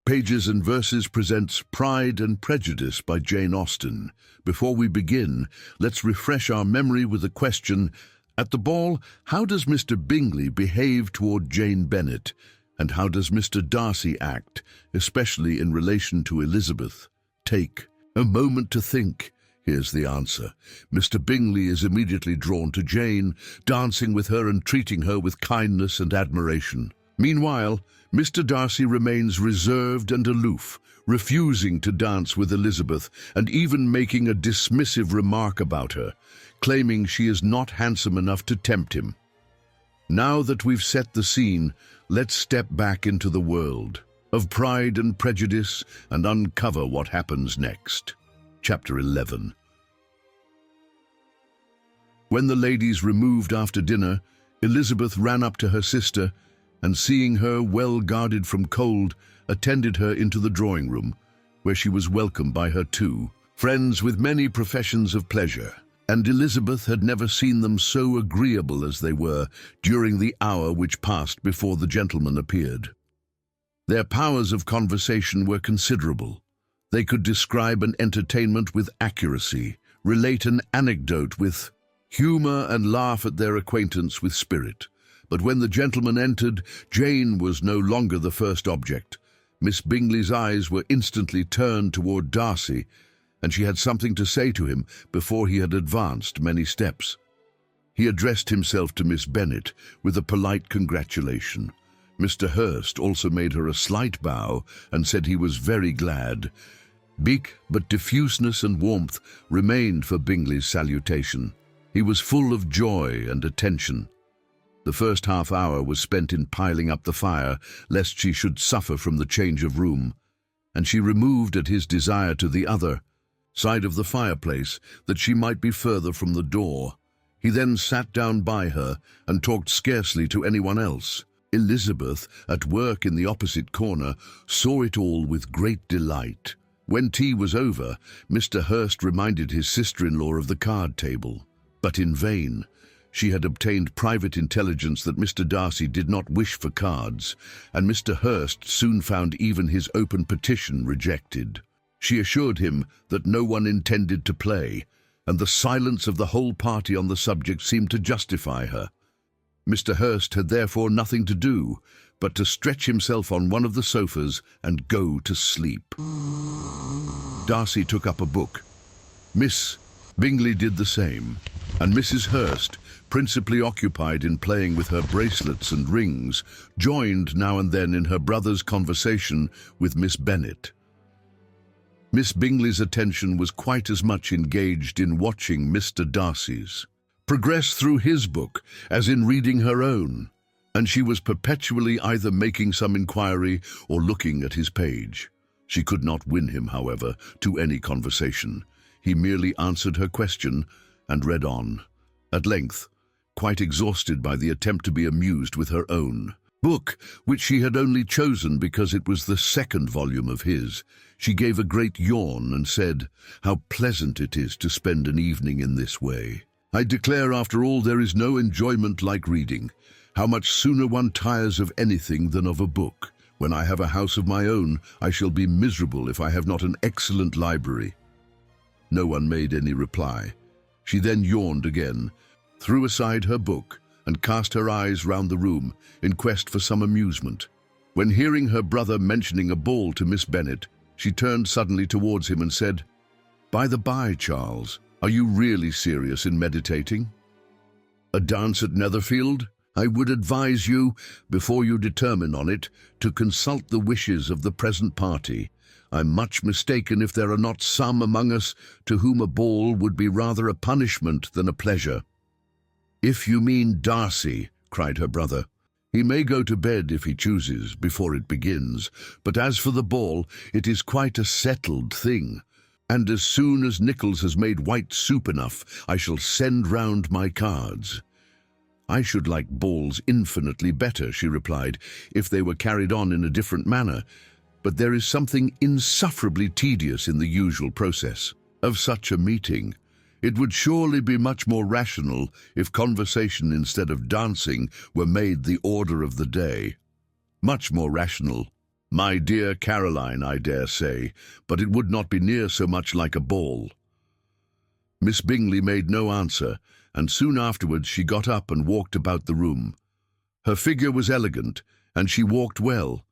Pages and Verses presents Pride and Prejudice by Jane Austen. Before we begin, let's refresh our memory with a question. At the ball, how does Mr. Bingley behave toward Jane Bennet? And how does Mr. Darcy act, especially in relation to Elizabeth? Take a moment to think. Here's the answer. Mr. Bingley is immediately drawn to Jane, dancing with her and treating her with kindness and admiration. Meanwhile, Mr. Darcy remains reserved and aloof, refusing to dance with Elizabeth and even making a dismissive remark about her, claiming she is not handsome enough to tempt him. Now that we've set the scene, let's step back into the world of Pride and Prejudice and uncover what happens next. Chapter 11. When the ladies removed after dinner, Elizabeth ran up to her sister and, seeing her well guarded from cold, attended her into the drawing-room, where she was welcomed by her two friends with many professions of pleasure, and Elizabeth had never seen them so agreeable as they were during the hour which passed before the gentleman appeared. Their powers of conversation were considerable. They could describe an entertainment with accuracy, relate an anecdote with humor, and laugh at their acquaintance with spirit. But when the gentleman entered, Jane was no longer the first object. Miss Bingley's eyes were instantly turned toward Darcy, and she had something to say to him before he had advanced many steps. He addressed himself to Miss Bennet with a polite congratulation. Mr. Hurst also made her a slight bow and said he was very glad. Meek but diffuseness and warmth remained for Bingley's salutation. He was full of joy and attention. The first half-hour was spent in piling up the fire, lest she should suffer from the change of room, and she removed at his desire to the other side of the fireplace, that she might be further from the door. He then sat down by her and talked scarcely to anyone else. Elizabeth, at work in the opposite corner, saw it all with great delight. When tea was over, Mr. Hurst reminded his sister-in-law of the card table, but in vain. She had obtained private intelligence that Mr. Darcy did not wish for cards, and Mr. Hurst soon found even his open petition rejected. She assured him that no one intended to play, and the silence of the whole party on the subject seemed to justify her. Mr. Hurst had therefore nothing to do but to stretch himself on one of the sofas and go to sleep. Darcy took up a book. Miss Bingley did the same, and Mrs. Hurst, principally occupied in playing with her bracelets and rings, joined now and then in her brother's conversation with Miss Bennet. Miss Bingley's attention was quite as much engaged in watching Mr. Darcy's progress through his book as in reading her own, and she was perpetually either making some inquiry or looking at his page. She could not win him, however, to any conversation. He merely answered her question and read on. At length, quite exhausted by the attempt to be amused with her own book, which she had only chosen because it was the second volume of his, she gave a great yawn and said, "How pleasant it is to spend an evening in this way. I declare, after all, there is no enjoyment like reading. How much sooner one tires of anything than of a book. When I have a house of my own, I shall be miserable if I have not an excellent library." No one made any reply. She then yawned again, threw aside her book, and cast her eyes round the room in quest for some amusement. When hearing her brother mentioning a ball to Miss Bennet, she turned suddenly towards him and said, "By the by, Charles, are you really serious in meditating? A dance at Netherfield? I would advise you, before you determine on it, to consult the wishes of the present party. I'm much mistaken if there are not some among us to whom a ball would be rather a punishment than a pleasure." "If you mean Darcy," cried her brother, "he may go to bed if he chooses before it begins, but as for the ball, it is quite a settled thing, and as soon as Nichols has made white soup enough, I shall send round my cards." "I should like balls infinitely better," she replied, "if they were carried on in a different manner, but there is something insufferably tedious in the usual process of such a meeting. It would surely be much more rational if conversation instead of dancing were made the order of the day." "Much more rational," My dear Caroline, I dare say, but it would not be near so much like a ball." Miss Bingley made no answer, and soon afterwards she got up and walked about the room. Her figure was elegant, and she walked well,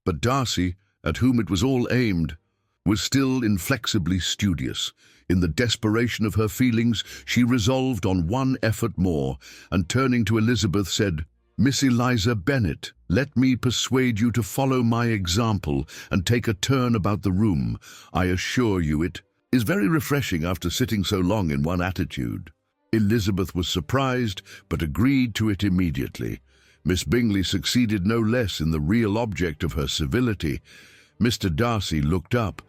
but Darcy, at whom it was all aimed, was still inflexibly studious. In the desperation of her feelings, she resolved on one effort more, and turning to Elizabeth said, "Miss Eliza Bennet, let me persuade you to follow my example and take a turn about the room. I assure you it is very refreshing after sitting so long in one attitude." Elizabeth was surprised, but agreed to it immediately. Miss Bingley succeeded no less in the real object of her civility. Mr. Darcy looked up.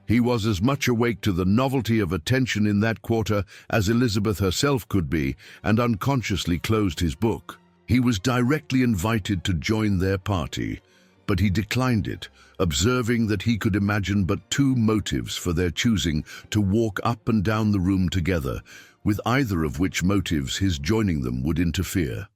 He was as much awake to the novelty of attention in that quarter as Elizabeth herself could be, and unconsciously closed his book. He was directly invited to join their party, but he declined it, observing that he could imagine but two motives for their choosing to walk up and down the room together, with either of which motives his joining them would interfere.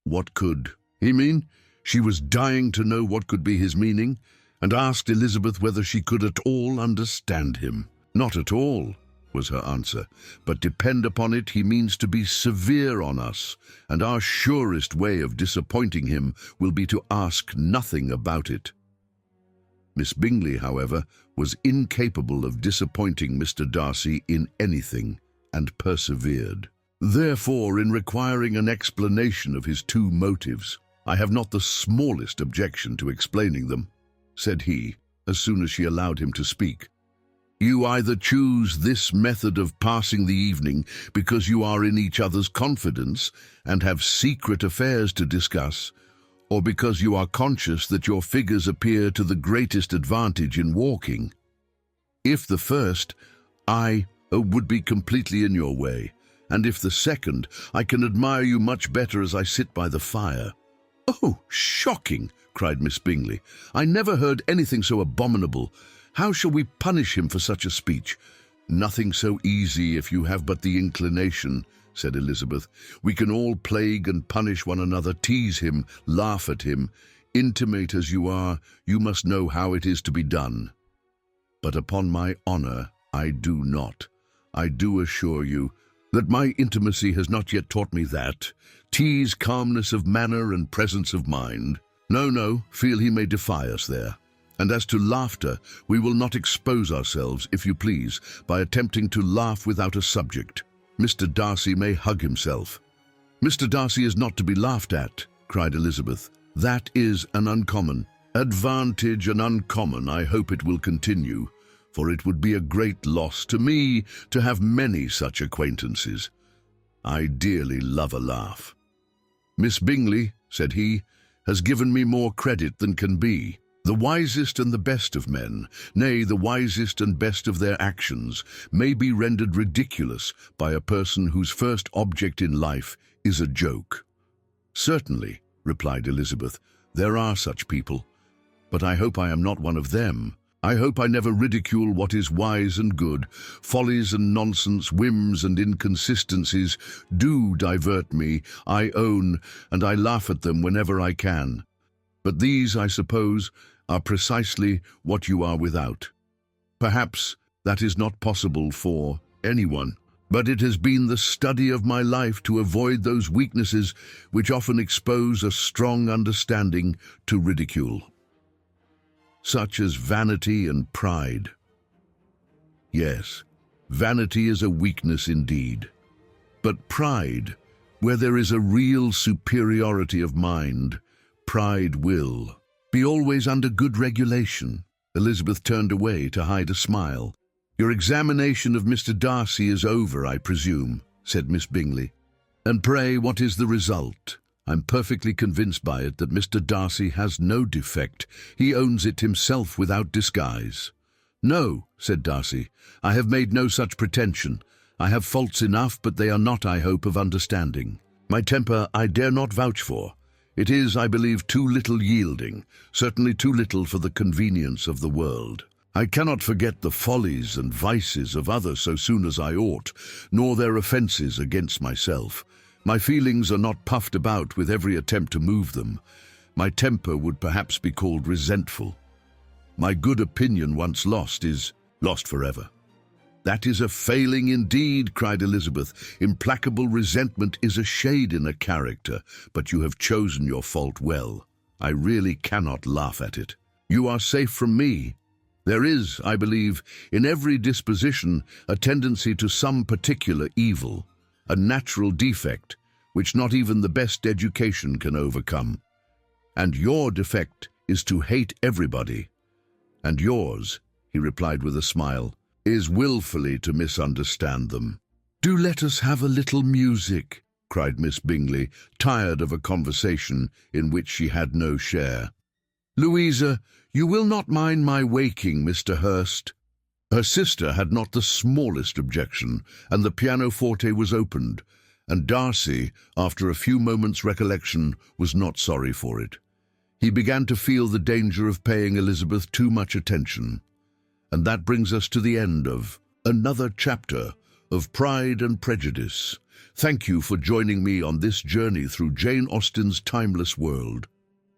What could he mean? She was dying to know what could be his meaning, and asked Elizabeth whether she could at all understand him. "Not at all," was her answer, "but depend upon it he means to be severe on us, and our surest way of disappointing him will be to ask nothing about it." Miss Bingley, however, was incapable of disappointing Mr. Darcy in anything, and persevered. "Therefore, in requiring an explanation of his two motives, I have not the smallest objection to explaining them," said he, as soon as she allowed him to speak. "You either choose this method of passing the evening because you are in each other's confidence and have secret affairs to discuss, or because you are conscious that your figures appear to the greatest advantage in walking. If the first, I would be completely in your way, and if the second, I can admire you much better as I sit by the fire." "Oh, shocking!" cried Miss Bingley. "I never heard anything so abominable. How shall we punish him for such a speech?" "Nothing so easy if you have but the inclination," said Elizabeth. "We can all plague and punish one another, tease him, laugh at him. Intimate as you are, you must know how it is to be done. But upon my honor, I do not. I do assure you that my intimacy has not yet taught me that. Tease calmness of manner and presence of mind. No, feel he may defy us there. And as to laughter, we will not expose ourselves, if you please, by attempting to laugh without a subject. Mr. Darcy may hug himself." "Mr. Darcy is not to be laughed at," cried Elizabeth. "That is an uncommon advantage, and uncommon I hope it will continue, for it would be a great loss to me to have many such acquaintances. I dearly love a laugh." "Miss Bingley," said he, "has given me more credit than can be. The wisest and the best of men, nay, the wisest and best of their actions, may be rendered ridiculous by a person whose first object in life is a joke." "Certainly," replied Elizabeth, "there are such people, but I hope I am not one of them. I hope I never ridicule what is wise and good. Follies and nonsense, whims and inconsistencies do divert me, I own, and I laugh at them whenever I can. But these, I suppose, are precisely what you are without. Perhaps that is not possible for anyone, but it has been the study of my life to avoid those weaknesses which often expose a strong understanding to ridicule, such as vanity and pride. Yes, vanity is a weakness indeed, but pride, where there is a real superiority of mind, pride will be always under good regulation." Elizabeth turned away to hide a smile. "Your examination of Mr. Darcy is over, I presume," said Miss Bingley. "And pray, what is the result?" "I'm perfectly convinced by it that Mr. Darcy has no defect. He owns it himself without disguise." "No," said Darcy, "I have made no such pretension. I have faults enough, but they are not, I hope, of understanding. My temper I dare not vouch for. It is, I believe, too little yielding, certainly too little for the convenience of the world. I cannot forget the follies and vices of others so soon as I ought, nor their offences against myself. My feelings are not puffed about with every attempt to move them. My temper would perhaps be called resentful. My good opinion once lost is lost forever." "That is a failing indeed," cried Elizabeth. "Implacable resentment is a shade in a character, but you have chosen your fault well. I really cannot laugh at it. You are safe from me. There is, I believe, in every disposition a tendency to some particular evil, a natural defect which not even the best education can overcome. And your defect is to hate everybody. And yours," he replied with a smile, "is willfully to misunderstand them." "Do let us have a little music," cried Miss Bingley, tired of a conversation in which she had no share. "Louisa, you will not mind my waking Mr. Hurst?" Her sister had not the smallest objection, and the pianoforte was opened, and Darcy, after a few moments' recollection, was not sorry for it. He began to feel the danger of paying Elizabeth too much attention. And that brings us to the end of another chapter of Pride and Prejudice. Thank you for joining me on this journey through Jane Austen's timeless world.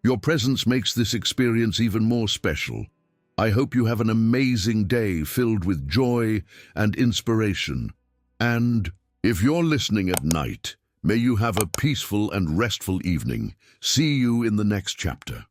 Your presence makes this experience even more special. I hope you have an amazing day filled with joy and inspiration. And if you're listening at night, may you have a peaceful and restful evening. See you in the next chapter.